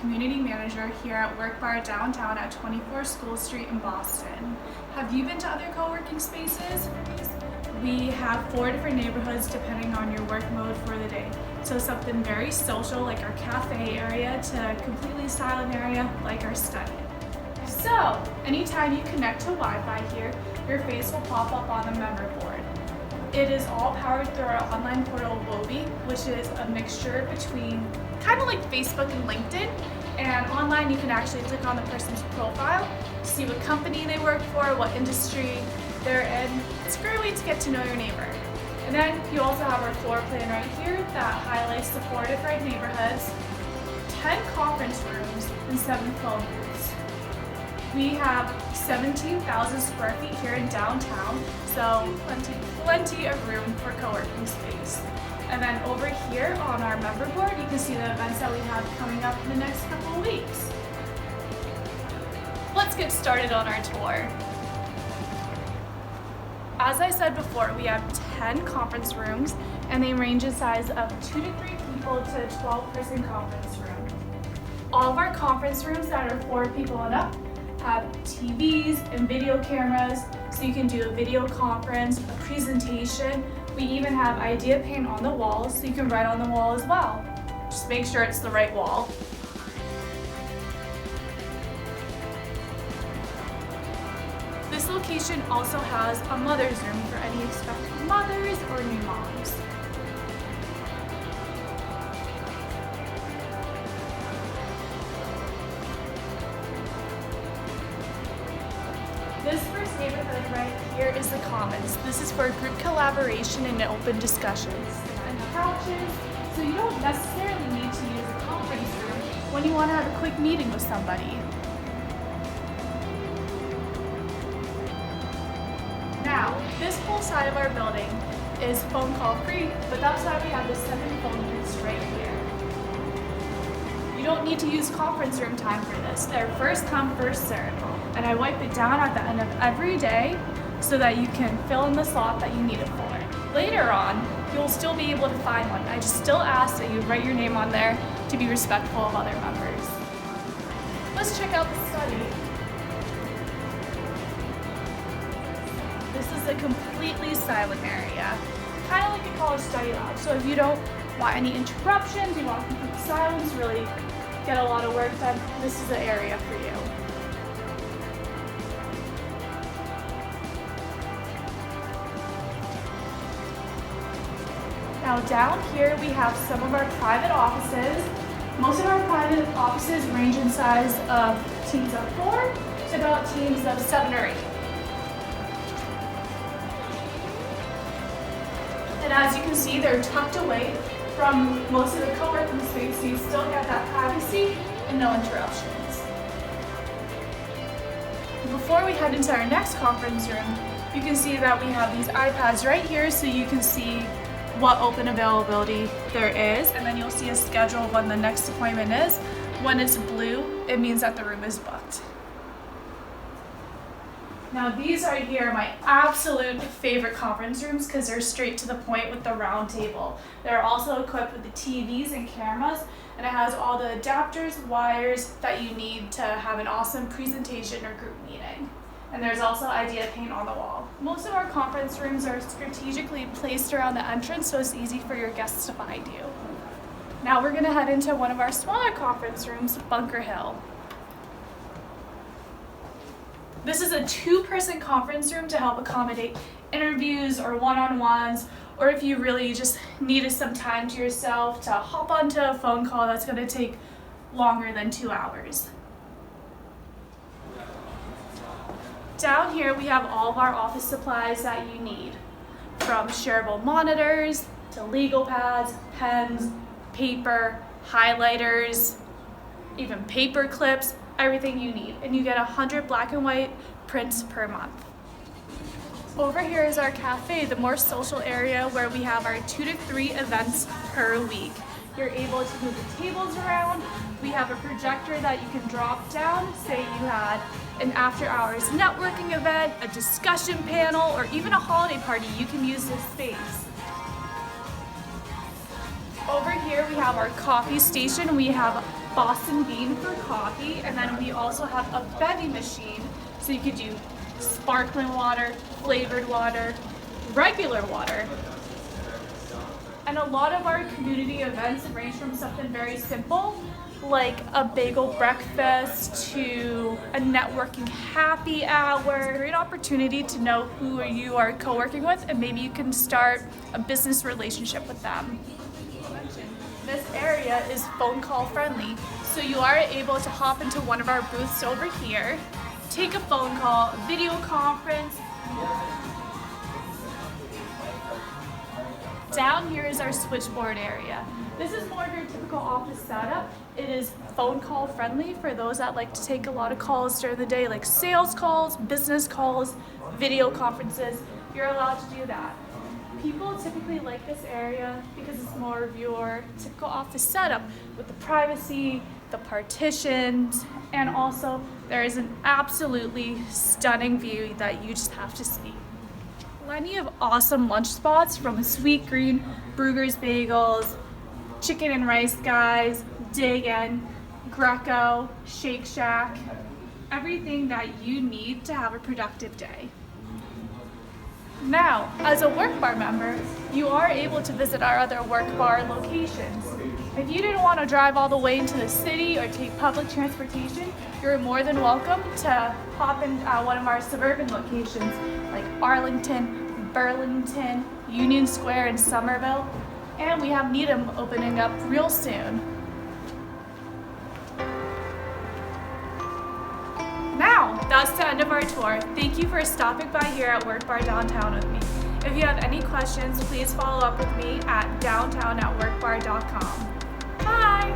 Community Manager here at Workbar Downtown at 24 School Street in Boston. Have you been to other co-working spaces? We have 4 different neighborhoods depending on your work mode for the day. So something very social like our cafe area to a completely silent area like our study. So anytime you connect to Wi-Fi here, your face will pop up on the member board. It is all powered through our online portal Wobi, which is a mixture between kind of like Facebook and LinkedIn. And online you can actually click on the person's profile, see what company they work for, what industry they're in. It's a great way to get to know your neighbor. And then you also have our floor plan right here that highlights the 4 different neighborhoods, 10 conference rooms, and 7 phone booths. We have 17,000 square feet here in downtown, so plenty of room for co-working space. And then over here on our member board, you can see the events that we have coming up in the next couple of weeks. Let's get started on our tour. As I said before, we have 10 conference rooms, and they range in size of 2 to 3 people to a 12-person conference room. All of our conference rooms that are 4 people and up have TVs and video cameras, so you can do a video conference, a presentation. We even have idea paint on the walls, so you can write on the wall as well. Just make sure it's the right wall. This location also has a mother's room for any expectant mothers or new moms. This first neighborhood right here is the Commons. This is for group collaboration and open discussions. And couches, so you don't necessarily need to use a conference room when you want to have a quick meeting with somebody. Now, this whole side of our building is phone call free, but that's why we have the 7 phone booths right here. You don't need to use conference room time for this. They're first come, first serve. And I wipe it down at the end of every day so that you can fill in the slot that you need it for. Later on, you'll still be able to find one. I just still ask that you write your name on there to be respectful of other members. Let's check out the study. This is a completely silent area, kind of like a college study lab. So if you don't want any interruptions, you want complete silence, really get a lot of work done, this is the area for you. Now down here we have some of our private offices. Most of our private offices range in size of teams of 4 to about teams of 7 or 8. And as you can see, they're tucked away from most of the co-working space, so you still get that privacy and no interruptions. Before we head into our next conference room, you can see that we have these iPads right here so you can see what open availability there is, and then you'll see a schedule of when the next appointment is. When it's blue, it means that the room is booked. Now these right here are my absolute favorite conference rooms because they're straight to the point with the round table. They're also equipped with the TVs and cameras, and it has all the adapters, wires that you need to have an awesome presentation or group meeting. And there's also idea paint on the wall. Most of our conference rooms are strategically placed around the entrance, so it's easy for your guests to find you. Now we're gonna head into one of our smaller conference rooms, Bunker Hill. This is a 2-person conference room to help accommodate interviews or one-on-ones, or if you really just needed some time to yourself to hop onto a phone call that's gonna take longer than 2 hours. Down here we have all of our office supplies that you need, from shareable monitors to legal pads, pens, paper, highlighters, even paper clips, everything you need. And you get 100 black and white prints per month. Over here is our cafe, the more social area where we have our 2 to 3 events per week. You're able to move the tables around. We have a projector that you can drop down. Say you had an after-hours networking event, a discussion panel, or even a holiday party, you can use this space. Over here we have our coffee station. We have Boston bean for coffee, and then we also have a vending machine, so you could do sparkling water, flavored water, regular water. And a lot of our community events range from something very simple, like a bagel breakfast, to a networking happy hour. It's a great opportunity to know who you are co-working with, and maybe you can start a business relationship with them. This area is phone call friendly, so you are able to hop into one of our booths over here, take a phone call, video conference. Down here is our switchboard area. This is more of your typical office setup. It is phone call friendly for those that like to take a lot of calls during the day, like sales calls, business calls, video conferences. You're allowed to do that. People typically like this area because it's more of your typical office setup with the privacy, the partitions, and also there is an absolutely stunning view that you just have to see. Plenty of awesome lunch spots, from Sweet Green, Bruegger's Bagels, Chicken and Rice Guys, Dig In, Greco, Shake Shack, everything that you need to have a productive day. Now, as a Workbar member, you are able to visit our other Workbar locations. If you didn't want to drive all the way into the city or take public transportation, you're more than welcome to hop in one of our suburban locations like Arlington, Burlington, Union Square, and Somerville. And we have Needham opening up real soon. Now, that's the end of our tour. Thank you for stopping by here at Workbar Downtown with me. If you have any questions, please follow up with me at downtown@workbar.com. Bye!